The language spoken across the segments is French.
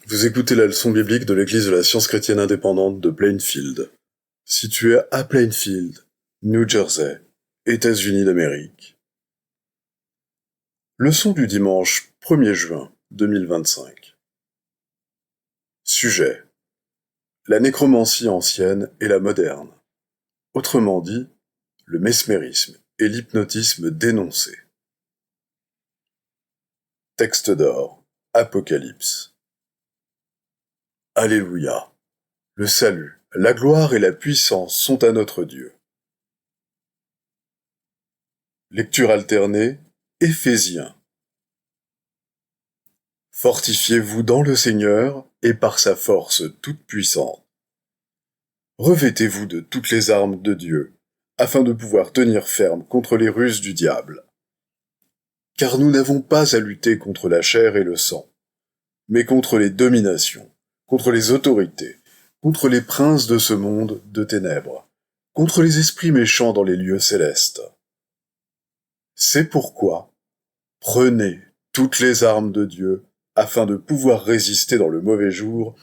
Vous écoutez la leçon biblique de l'Église de la Science chrétienne indépendante de Plainfield, située à Plainfield, New Jersey, États-Unis d'Amérique. Leçon du dimanche 1er juin 2025. Sujet: la nécromancie ancienne et la moderne. Autrement dit, le mesmérisme et l'hypnotisme dénoncé. Texte d'or, Apocalypse. Alléluia. Le salut, la gloire et la puissance sont à notre Dieu. Lecture alternée, Éphésiens. Fortifiez-vous dans le Seigneur et par sa force toute puissante. Revêtez-vous de toutes les armes de Dieu, afin de pouvoir tenir ferme contre les ruses du diable. Car nous n'avons pas à lutter contre la chair et le sang, mais contre les dominations, contre les autorités, contre les princes de ce monde de ténèbres, contre les esprits méchants dans les lieux célestes. C'est pourquoi, prenez toutes les armes de Dieu, afin de pouvoir résister dans le mauvais jour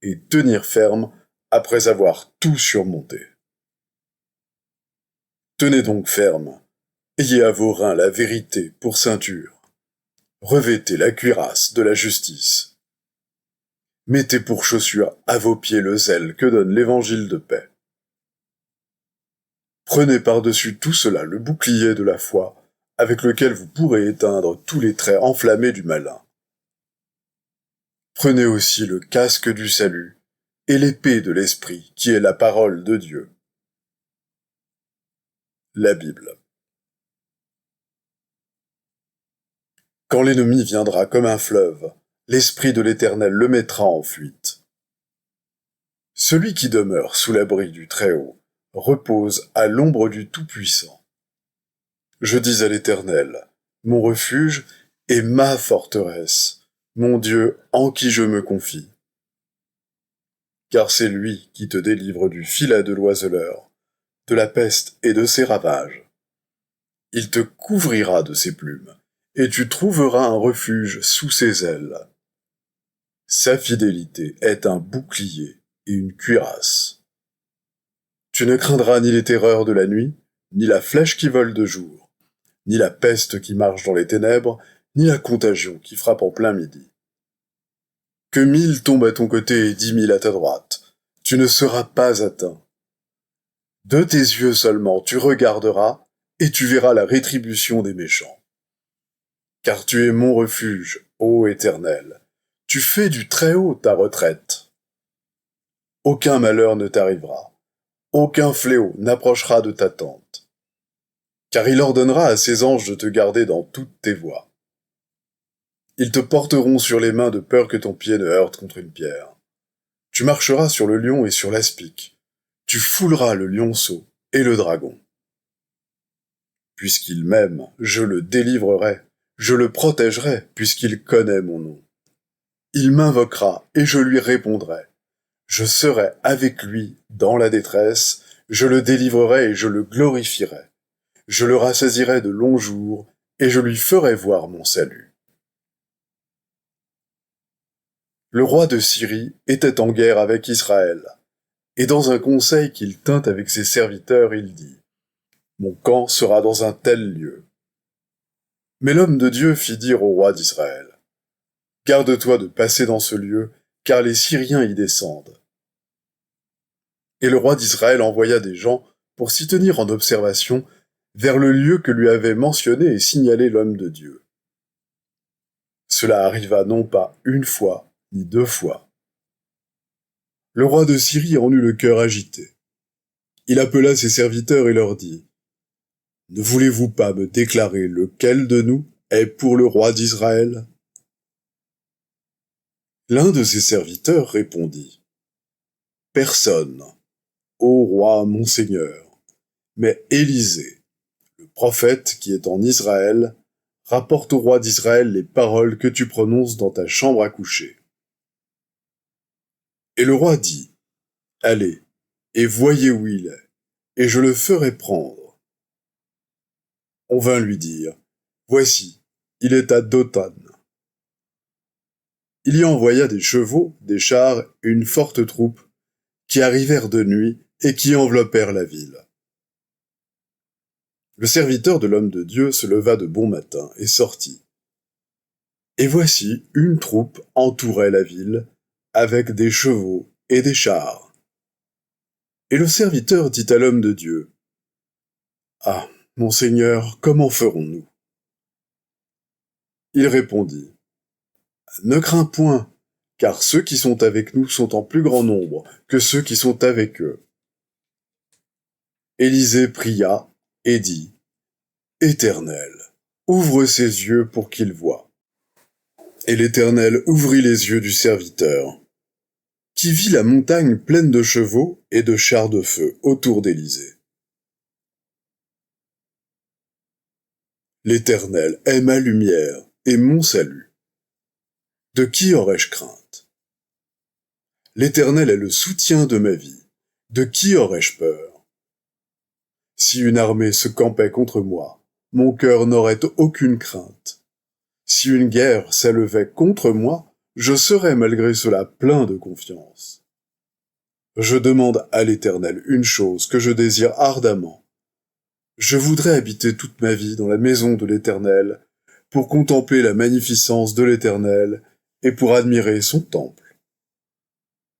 et tenir ferme après avoir tout surmonté. Tenez donc ferme, ayez à vos reins la vérité pour ceinture, revêtez la cuirasse de la justice. Mettez pour chaussure à vos pieds le zèle que donne l'évangile de paix. Prenez par-dessus tout cela le bouclier de la foi, avec lequel vous pourrez éteindre tous les traits enflammés du malin. Prenez aussi le casque du salut et l'épée de l'esprit, qui est la parole de Dieu. La Bible. Quand l'ennemi viendra comme un fleuve, l'Esprit de l'Éternel le mettra en fuite. Celui qui demeure sous l'abri du Très-Haut repose à l'ombre du Tout-Puissant. Je dis à l'Éternel, mon refuge et ma forteresse, mon Dieu en qui je me confie. Car c'est lui qui te délivre du filet de l'oiseleur, de la peste et de ses ravages. Il te couvrira de ses plumes, et tu trouveras un refuge sous ses ailes. Sa fidélité est un bouclier et une cuirasse. Tu ne craindras ni les terreurs de la nuit, ni la flèche qui vole de jour, ni la peste qui marche dans les ténèbres, ni la contagion qui frappe en plein midi. Que 1000 tombent à ton côté et 10 000 à ta droite, tu ne seras pas atteint. De tes yeux seulement tu regarderas, et tu verras la rétribution des méchants. Car tu es mon refuge, ô Éternel, tu fais du Très-Haut ta retraite. Aucun malheur ne t'arrivera, aucun fléau n'approchera de ta tente. Car il ordonnera à ses anges de te garder dans toutes tes voies. Ils te porteront sur les mains de peur que ton pied ne heurte contre une pierre. Tu marcheras sur le lion et sur l'aspic. Tu fouleras le lionceau et le dragon. Puisqu'il m'aime, je le délivrerai, je le protégerai, puisqu'il connaît mon nom. Il m'invoquera et je lui répondrai. Je serai avec lui dans la détresse, je le délivrerai et je le glorifierai. Je le rassasirai de longs jours et je lui ferai voir mon salut. Le roi de Syrie était en guerre avec Israël, et dans un conseil qu'il tint avec ses serviteurs, il dit : mon camp sera dans un tel lieu. Mais l'homme de Dieu fit dire au roi d'Israël : garde-toi de passer dans ce lieu, car les Syriens y descendent. Et le roi d'Israël envoya des gens pour s'y tenir en observation vers le lieu que lui avait mentionné et signalé l'homme de Dieu. Cela arriva non pas une fois, ni 2 fois. Le roi de Syrie en eut le cœur agité. Il appela ses serviteurs et leur dit : ne voulez-vous pas me déclarer lequel de nous est pour le roi d'Israël ? L'un de ses serviteurs répondit : personne, ô roi mon seigneur, mais Élisée, le prophète qui est en Israël, rapporte au roi d'Israël les paroles que tu prononces dans ta chambre à coucher. Et le roi dit : allez, et voyez où il est, et je le ferai prendre. On vint lui dire : voici, il est à Dothan. Il y envoya des chevaux, des chars et une forte troupe, qui arrivèrent de nuit et qui enveloppèrent la ville. Le serviteur de l'homme de Dieu se leva de bon matin et sortit. Et voici une troupe entourait la ville, avec des chevaux et des chars. Et le serviteur dit à l'homme de Dieu, « Ah, mon Seigneur, comment ferons-nous » Il répondit, « Ne crains point, car ceux qui sont avec nous sont en plus grand nombre que ceux qui sont avec eux. » Élisée pria et dit, « Éternel, ouvre ses yeux pour qu'il voie. » Et l'Éternel ouvrit les yeux du serviteur, qui vit la montagne pleine de chevaux et de chars de feu autour d'Élisée. L'Éternel est ma lumière et mon salut. De qui aurais-je crainte? L'Éternel est le soutien de ma vie. De qui aurais-je peur? Si une armée se campait contre moi, mon cœur n'aurait aucune crainte. Si une guerre s'élevait contre moi, je serais malgré cela plein de confiance. Je demande à l'Éternel une chose que je désire ardemment. Je voudrais habiter toute ma vie dans la maison de l'Éternel, pour contempler la magnificence de l'Éternel et pour admirer son temple.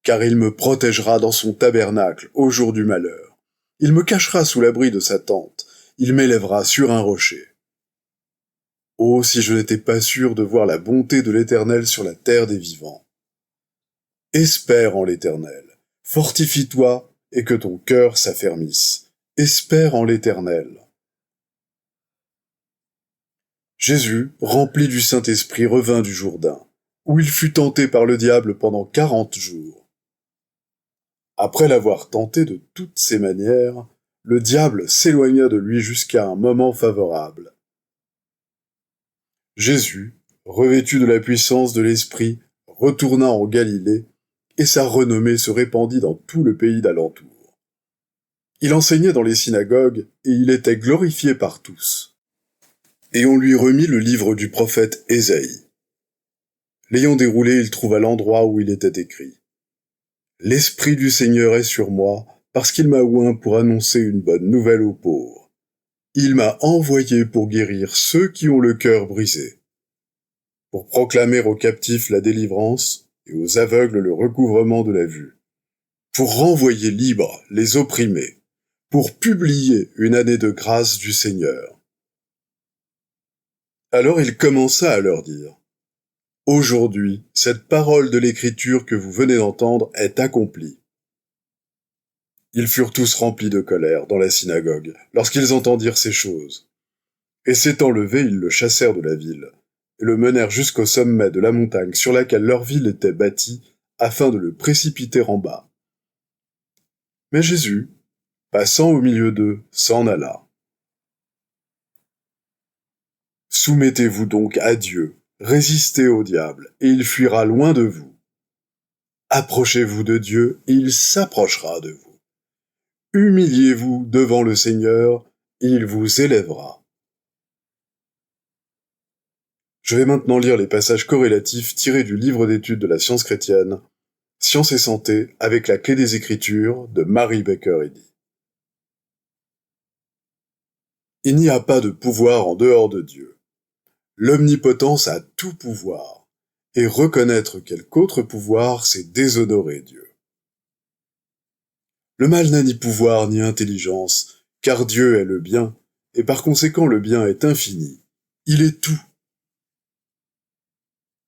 Car il me protégera dans son tabernacle au jour du malheur. Il me cachera sous l'abri de sa tente. Il m'élèvera sur un rocher. Oh, si je n'étais pas sûr de voir la bonté de l'Éternel sur la terre des vivants. Espère en l'Éternel. Fortifie-toi et que ton cœur s'affermisse. Espère en l'Éternel. Jésus, rempli du Saint-Esprit, revint du Jourdain, où il fut tenté par le diable pendant 40 jours. Après l'avoir tenté de toutes ses manières, le diable s'éloigna de lui jusqu'à un moment favorable. Jésus, revêtu de la puissance de l'Esprit, retourna en Galilée, et sa renommée se répandit dans tout le pays d'alentour. Il enseignait dans les synagogues, et il était glorifié par tous. Et on lui remit le livre du prophète Ésaïe. L'ayant déroulé, il trouva l'endroit où il était écrit. « L'Esprit du Seigneur est sur moi, parce qu'il m'a oint pour annoncer une bonne nouvelle aux pauvres. Il m'a envoyé pour guérir ceux qui ont le cœur brisé, pour proclamer aux captifs la délivrance et aux aveugles le recouvrement de la vue, pour renvoyer libres les opprimés, pour publier une année de grâce du Seigneur. » Alors il commença à leur dire, « Aujourd'hui, cette parole de l'Écriture que vous venez d'entendre est accomplie. » Ils furent tous remplis de colère dans la synagogue, lorsqu'ils entendirent ces choses. Et s'étant levés, ils le chassèrent de la ville, et le menèrent jusqu'au sommet de la montagne sur laquelle leur ville était bâtie, afin de le précipiter en bas. Mais Jésus, passant au milieu d'eux, s'en alla. Soumettez-vous donc à Dieu, résistez au diable, et il fuira loin de vous. Approchez-vous de Dieu, et il s'approchera de vous. Humiliez-vous devant le Seigneur, il vous élèvera. Je vais maintenant lire les passages corrélatifs tirés du livre d'études de la science chrétienne, Science et santé avec la clé des Écritures de Mary Baker Eddy. Il n'y a pas de pouvoir en dehors de Dieu. L'omnipotence a tout pouvoir, et reconnaître quelque autre pouvoir, c'est déshonorer Dieu. Le mal n'a ni pouvoir ni intelligence, car Dieu est le bien, et par conséquent le bien est infini. Il est tout.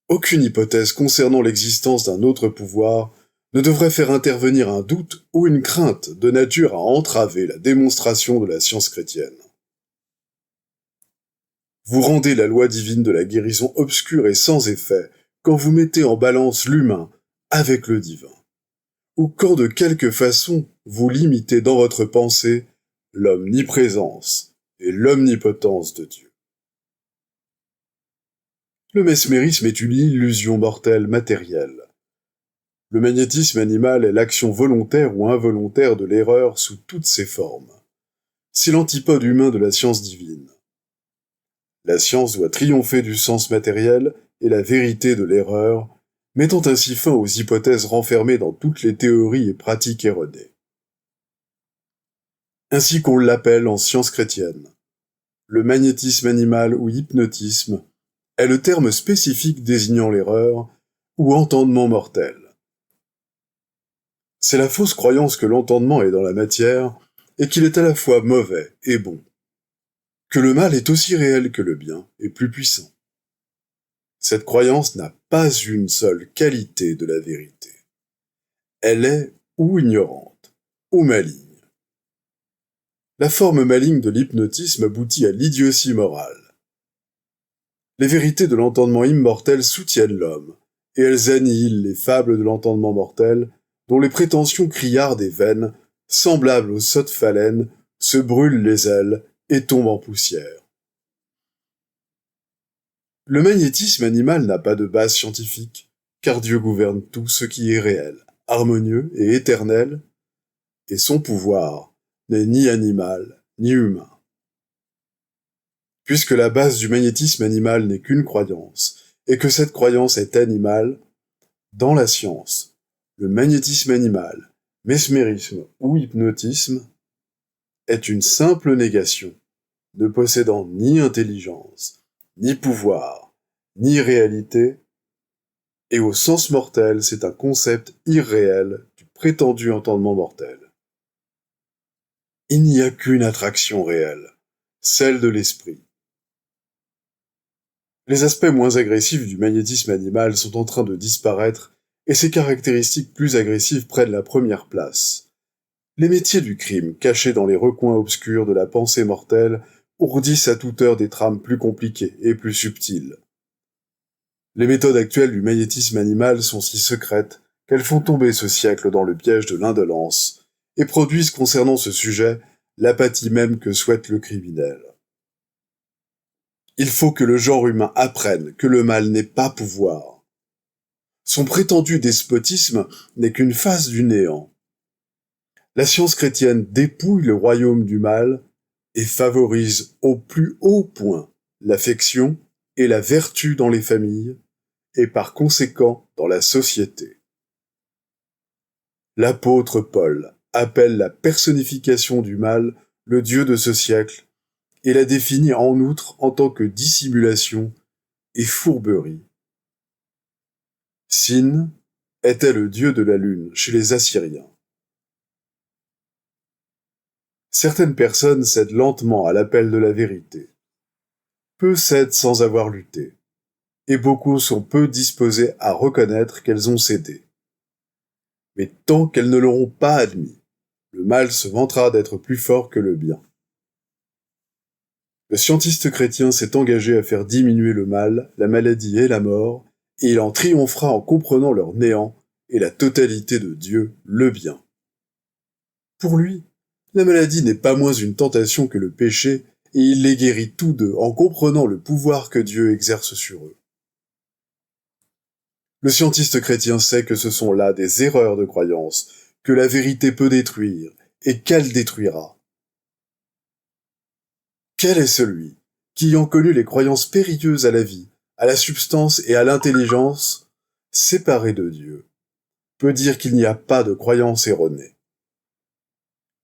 Aucune hypothèse concernant l'existence d'un autre pouvoir ne devrait faire intervenir un doute ou une crainte de nature à entraver la démonstration de la science chrétienne. Vous rendez la loi divine de la guérison obscure et sans effet quand vous mettez en balance l'humain avec le divin, ou quand de quelque façon vous limitez dans votre pensée l'omniprésence et l'omnipotence de Dieu. Le mesmérisme est une illusion mortelle matérielle. Le magnétisme animal est l'action volontaire ou involontaire de l'erreur sous toutes ses formes. C'est l'antipode humain de la science divine. La science doit triompher du sens matériel et la vérité de l'erreur, mettant ainsi fin aux hypothèses renfermées dans toutes les théories et pratiques erronées. Ainsi qu'on l'appelle en sciences chrétiennes, le magnétisme animal ou hypnotisme est le terme spécifique désignant l'erreur ou entendement mortel. C'est la fausse croyance que l'entendement est dans la matière et qu'il est à la fois mauvais et bon, que le mal est aussi réel que le bien et plus puissant. Cette croyance n'a pas une seule qualité de la vérité. Elle est ou ignorante, ou maligne. La forme maligne de l'hypnotisme aboutit à l'idiotie morale. Les vérités de l'entendement immortel soutiennent l'homme, et elles annihilent les fables de l'entendement mortel, dont les prétentions criardes et vaines, semblables aux sottes phalènes, se brûlent les ailes et tombent en poussière. Le magnétisme animal n'a pas de base scientifique, car Dieu gouverne tout ce qui est réel, harmonieux et éternel, et son pouvoir n'est ni animal ni humain. Puisque la base du magnétisme animal n'est qu'une croyance, et que cette croyance est animale, dans la science, le magnétisme animal, mesmérisme ou hypnotisme est une simple négation, ne possédant ni intelligence, ni pouvoir, ni réalité, et au sens mortel, c'est un concept irréel du prétendu entendement mortel. Il n'y a qu'une attraction réelle, celle de l'esprit. Les aspects moins agressifs du magnétisme animal sont en train de disparaître et ses caractéristiques plus agressives prennent la première place. Les métiers du crime, cachés dans les recoins obscurs de la pensée mortelle, ourdissent à toute heure des trames plus compliquées et plus subtiles. Les méthodes actuelles du magnétisme animal sont si secrètes qu'elles font tomber ce siècle dans le piège de l'indolence et produisent concernant ce sujet l'apathie même que souhaite le criminel. Il faut que le genre humain apprenne que le mal n'est pas pouvoir. Son prétendu despotisme n'est qu'une phase du néant. La science chrétienne dépouille le royaume du mal et favorise au plus haut point l'affection et la vertu dans les familles et par conséquent dans la société. L'apôtre Paul appelle la personnification du mal le Dieu de ce siècle et la définit en outre en tant que dissimulation et fourberie. Sin était le dieu de la lune chez les Assyriens. Certaines personnes cèdent lentement à l'appel de la vérité. Peu cèdent sans avoir lutté, et beaucoup sont peu disposés à reconnaître qu'elles ont cédé. Mais tant qu'elles ne l'auront pas admis, le mal se vantera d'être plus fort que le bien. Le scientiste chrétien s'est engagé à faire diminuer le mal, la maladie et la mort, et il en triomphera en comprenant leur néant et la totalité de Dieu, le bien. Pour lui, la maladie n'est pas moins une tentation que le péché, et il les guérit tous deux en comprenant le pouvoir que Dieu exerce sur eux. Le scientiste chrétien sait que ce sont là des erreurs de croyance, que la vérité peut détruire, et qu'elle détruira. Quel est celui qui, ayant connu les croyances périlleuses à la vie, à la substance et à l'intelligence, séparé de Dieu, peut dire qu'il n'y a pas de croyance erronée?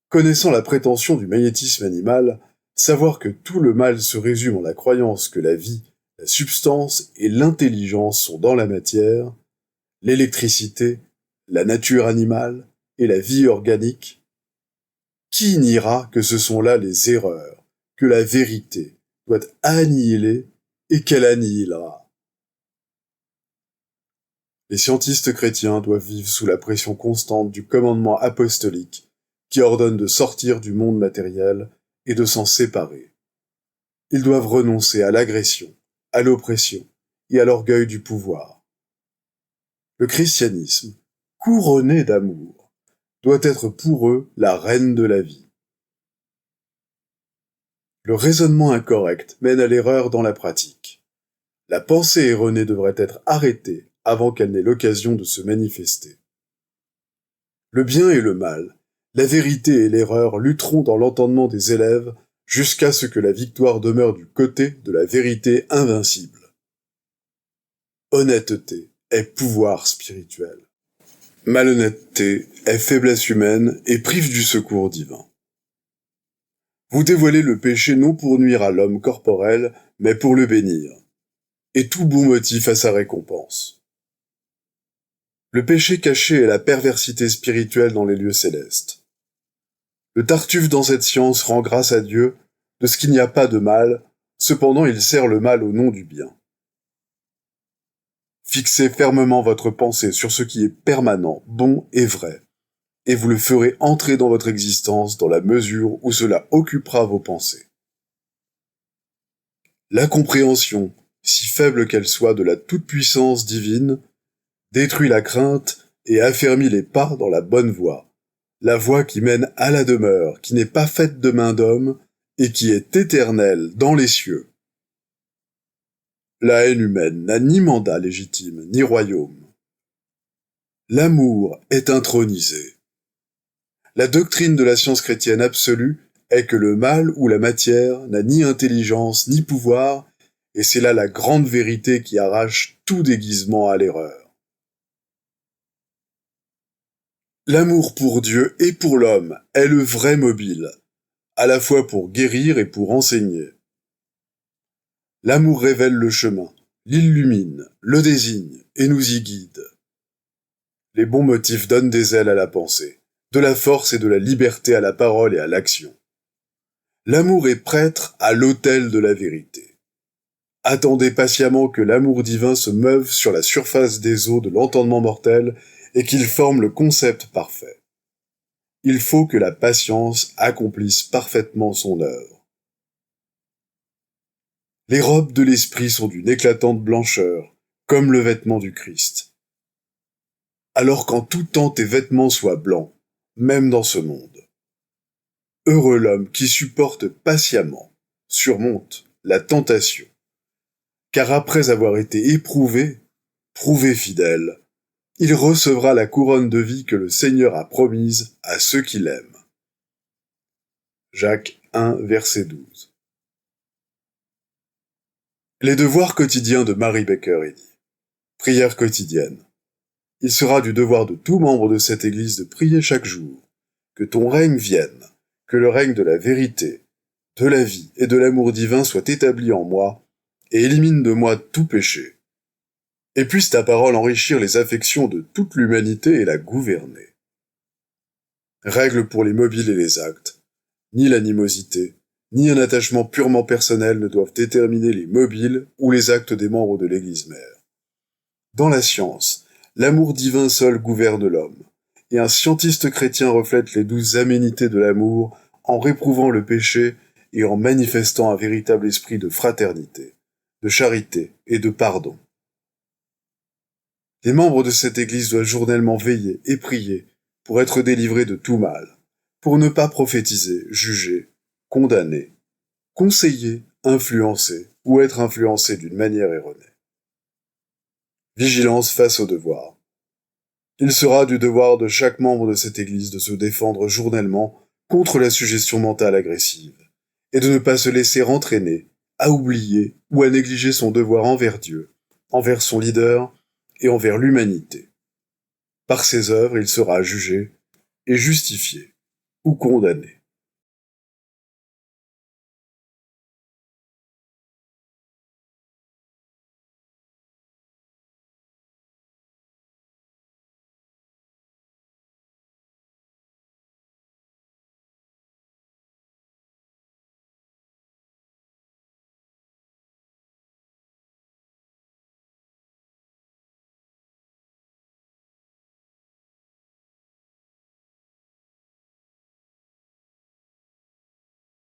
Connaissant la prétention du magnétisme animal, savoir que tout le mal se résume en la croyance que la vie, la substance et l'intelligence sont dans la matière, l'électricité, la nature animale et la vie organique, qui niera que ce sont là les erreurs, que la vérité doit annihiler et qu'elle annihilera? Les scientistes chrétiens doivent vivre sous la pression constante du commandement apostolique qui ordonne de sortir du monde matériel et de s'en séparer. Ils doivent renoncer à l'agression, à l'oppression et à l'orgueil du pouvoir. Le christianisme, couronné d'amour, doit être pour eux la reine de la vie. Le raisonnement incorrect mène à l'erreur dans la pratique. La pensée erronée devrait être arrêtée avant qu'elle n'ait l'occasion de se manifester. Le bien et le mal, la vérité et l'erreur lutteront dans l'entendement des élèves jusqu'à ce que la victoire demeure du côté de la vérité invincible. Honnêteté est pouvoir spirituel. Malhonnêteté est faiblesse humaine et prive du secours divin. Vous dévoilez le péché non pour nuire à l'homme corporel, mais pour le bénir. Et tout bon motif a sa récompense. Le péché caché est la perversité spirituelle dans les lieux célestes. Le Tartuffe dans cette science rend grâce à Dieu de ce qu'il n'y a pas de mal, cependant il sert le mal au nom du bien. Fixez fermement votre pensée sur ce qui est permanent, bon et vrai, et vous le ferez entrer dans votre existence dans la mesure où cela occupera vos pensées. La compréhension, si faible qu'elle soit de la toute-puissance divine, détruit la crainte et affermit les pas dans la bonne voie, la voie qui mène à la demeure, qui n'est pas faite de main d'homme et qui est éternelle dans les cieux. La haine humaine n'a ni mandat légitime, ni royaume. L'amour est intronisé. La doctrine de la science chrétienne absolue est que le mal ou la matière n'a ni intelligence ni pouvoir, et c'est là la grande vérité qui arrache tout déguisement à l'erreur. L'amour pour Dieu et pour l'homme est le vrai mobile, à la fois pour guérir et pour enseigner. L'amour révèle le chemin, l'illumine, le désigne et nous y guide. Les bons motifs donnent des ailes à la pensée, de la force et de la liberté à la parole et à l'action. L'amour est prêtre à l'autel de la vérité. Attendez patiemment que l'amour divin se meuve sur la surface des eaux de l'entendement mortel et qu'il forme le concept parfait. Il faut que la patience accomplisse parfaitement son œuvre. Les robes de l'esprit sont d'une éclatante blancheur, comme le vêtement du Christ. Alors qu'en tout temps tes vêtements soient blancs, même dans ce monde. Heureux l'homme qui supporte patiemment, surmonte la tentation. Car après avoir été éprouvé, prouvé fidèle, il recevra la couronne de vie que le Seigneur a promise à ceux qui l'aiment. Jacques 1, verset 12. Les devoirs quotidiens de Mary Baker Eddy. Prière quotidienne. Il sera du devoir de tout membre de cette Église de prier chaque jour. Que ton règne vienne, que le règne de la vérité, de la vie et de l'amour divin soit établi en moi, et élimine de moi tout péché. Et puisse ta parole enrichir les affections de toute l'humanité et la gouverner. Règle pour les mobiles et les actes. Ni l'animosité, ni un attachement purement personnel ne doivent déterminer les mobiles ou les actes des membres de l'Église mère. Dans la science, l'amour divin seul gouverne l'homme, et un scientiste chrétien reflète les douces aménités de l'amour en réprouvant le péché et en manifestant un véritable esprit de fraternité, de charité et de pardon. Les membres de cette Église doivent journellement veiller et prier pour être délivrés de tout mal, pour ne pas prophétiser, juger, condamner, conseiller, influencer ou être influencé d'une manière erronée. Vigilance face au devoir. Il sera du devoir de chaque membre de cette Église de se défendre journellement contre la suggestion mentale agressive, et de ne pas se laisser entraîner, à oublier ou à négliger son devoir envers Dieu, envers son leader et envers l'humanité. Par ses œuvres, il sera jugé et justifié ou condamné.